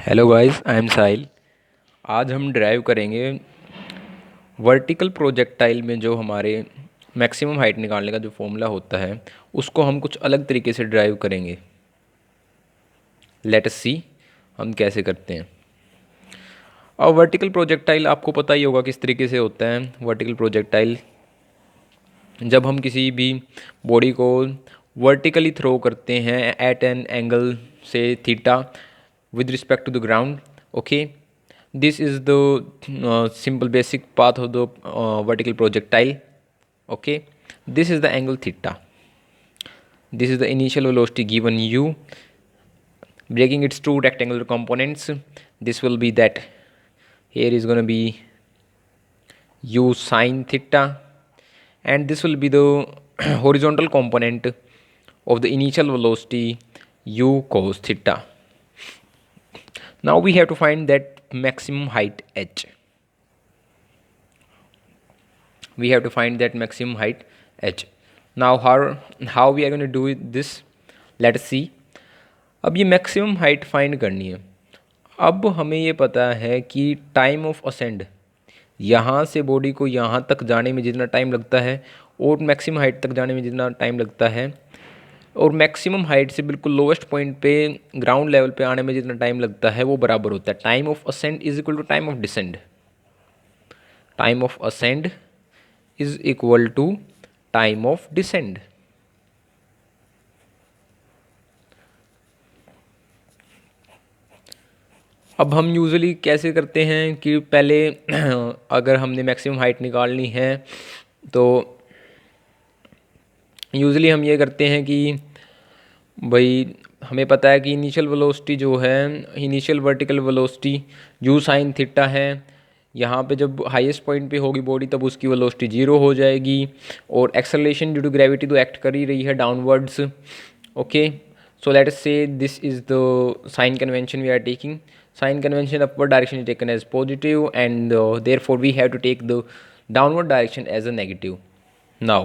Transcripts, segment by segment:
Hello guys, I am साहिल। आज हम drive करेंगे वर्टिकल प्रोजेक्टाइल में जो हमारे मैक्सिमम हाइट निकालने का जो फॉर्मूला होता है उसको हम कुछ अलग तरीके से ड्राइव करेंगे। लेट अस सी हम कैसे करते हैं। और वर्टिकल प्रोजेक्टाइल आपको पता ही होगा किस तरीके से होता है। वर्टिकल प्रोजेक्टाइल जब हम किसी भी बॉडी को वर्टिकली थ्रो करते हैं एट एन एंगल से theta with respect to the ground. Okay, this is the simple basic path of the vertical projectile. Okay, this is the angle theta. This is the initial velocity given u. Breaking its two rectangular components, this will be that here is going to be u sine theta, and this will be the horizontal component of the initial velocity u cos theta. Now we have to find that maximum height h. We have to find that maximum height h. Now how we are going to do this? Let us see. अब ये maximum height find करनी है। अब हमें ये पता है कि टाइम ऑफ असेंड, यहाँ से बॉडी को यहाँ तक जाने में जितना टाइम लगता है और मैक्सिमम हाइट तक जाने में जितना टाइम लगता है और मैक्सिमम हाइट से बिल्कुल लोवेस्ट पॉइंट पे ग्राउंड लेवल पे आने में जितना टाइम लगता है वो बराबर होता है। Time of ascend is equal to time of descend. Time of ascend is equal to time of descend. अब हम यूजुअली कैसे करते हैं कि पहले अगर हमने मैक्सिमम हाइट निकालनी है तो यूजुअली हम ये करते हैं कि भाई हमें पता है कि इनिशियल वेलोसिटी जो है, initial vertical velocity you sine theta है। यहाँ पे जब हाईएस्ट पॉइंट पे होगी बॉडी तब उसकी वेलोसिटी जीरो हो जाएगी और एक्सेलरेशन ड्यू टू ग्रेविटी तो एक्ट कर ही रही है downwards. Okay, so let us say this is the sign convention we are taking. Sign convention upward direction is taken as positive and therefore we have to take the downward direction as a negative. Now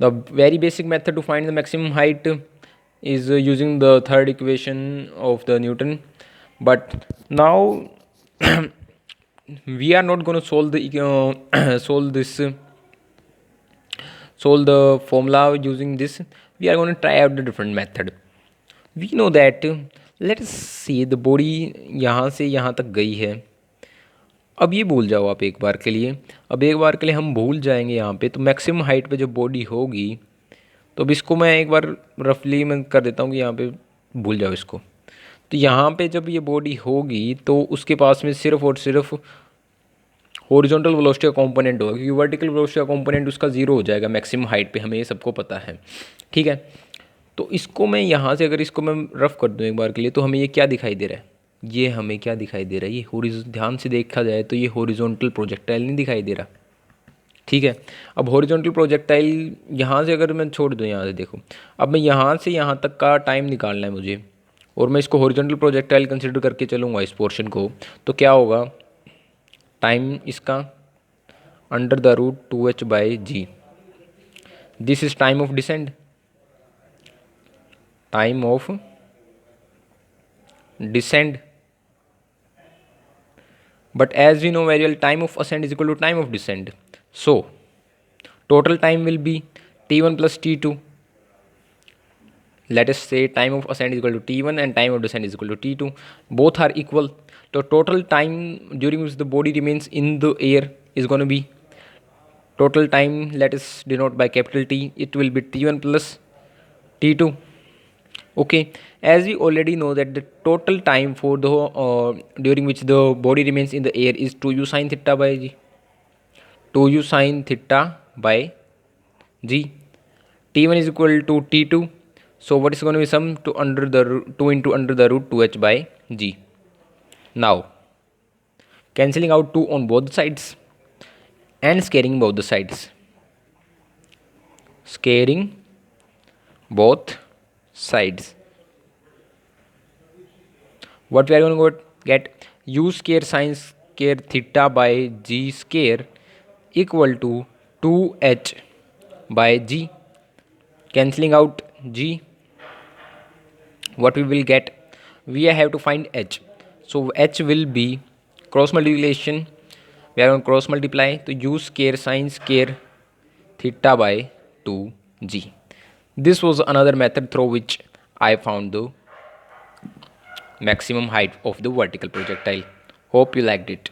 the very basic method to find the maximum height is using the third equation of the Newton, but now we are not going to solve the solve the formula using this. We are going to try out the different method. We know that let us say the body यहाँ से यहाँ तक गई है। अब ये भूल जाओ आप एक बार के लिए, अब एक बार के लिए हम भूल जाएंगे यहाँ पे तो मैक्सिमम हाइट पे जो बॉडी होगी, तो अब इसको मैं एक बार रफली मैं कर देता हूँ कि यहाँ पे भूल जाओ इसको। तो यहाँ पे जब ये बॉडी होगी तो उसके पास में सिर्फ और सिर्फ हॉरिजॉन्टल वेलोसिटी का कंपोनेंट होगा, क्योंकि वर्टिकल वेलोसिटी का कंपोनेंट उसका जीरो हो जाएगा मैक्सिमम हाइट पे, हमें ये सबको पता है। ठीक है, तो इसको मैं यहाँ से अगर इसको मैं रफ कर दूँ एक बार के लिए तो हमें ये क्या दिखाई दे रहा है, ये हमें क्या दिखाई दे रहा है, ये ध्यान से देखा जाए तो ये हॉरिजॉन्टल प्रोजेक्टाइल नहीं दिखाई दे रहा। ठीक है, अब हॉरिजॉन्टल प्रोजेक्टाइल यहाँ से अगर मैं छोड़ दूँ, यहाँ से देखो, अब मैं यहाँ से यहाँ तक का टाइम निकालना है मुझे और मैं इसको हॉरिजॉन्टल प्रोजेक्टाइल कंसिडर करके चलूँगा इस पोर्शन को, तो क्या होगा, टाइम इसका under the root 2h by G. This is time of descend, time of descend, but as we know very well time of ascent is equal to time of descent, so total time will be t1 plus t2. Let us say time of ascent is equal to t1 and time of descent is equal to t2, both are equal. So total time during which the body remains in the air is going to be total time, let us denote by capital T, it will be t1 plus t2. Okay, as we already know that the total time for the during which the body remains in the air is 2u sin theta by g, 2u sin theta by g. T1 is equal to t2, so what is going to be sum to under the 2 into under the root 2h by g. Now cancelling out 2 on both sides and scaring both the sides, scaring both sides, what we are going to get, u square sin square theta by g square equal to 2h by g, cancelling out g, what we will get, we have to find h. So h will be cross multiplication. We are going to cross multiply, to use square sin square theta by 2g. This was another method through which I found the maximum height of the vertical projectile. Hope you liked it.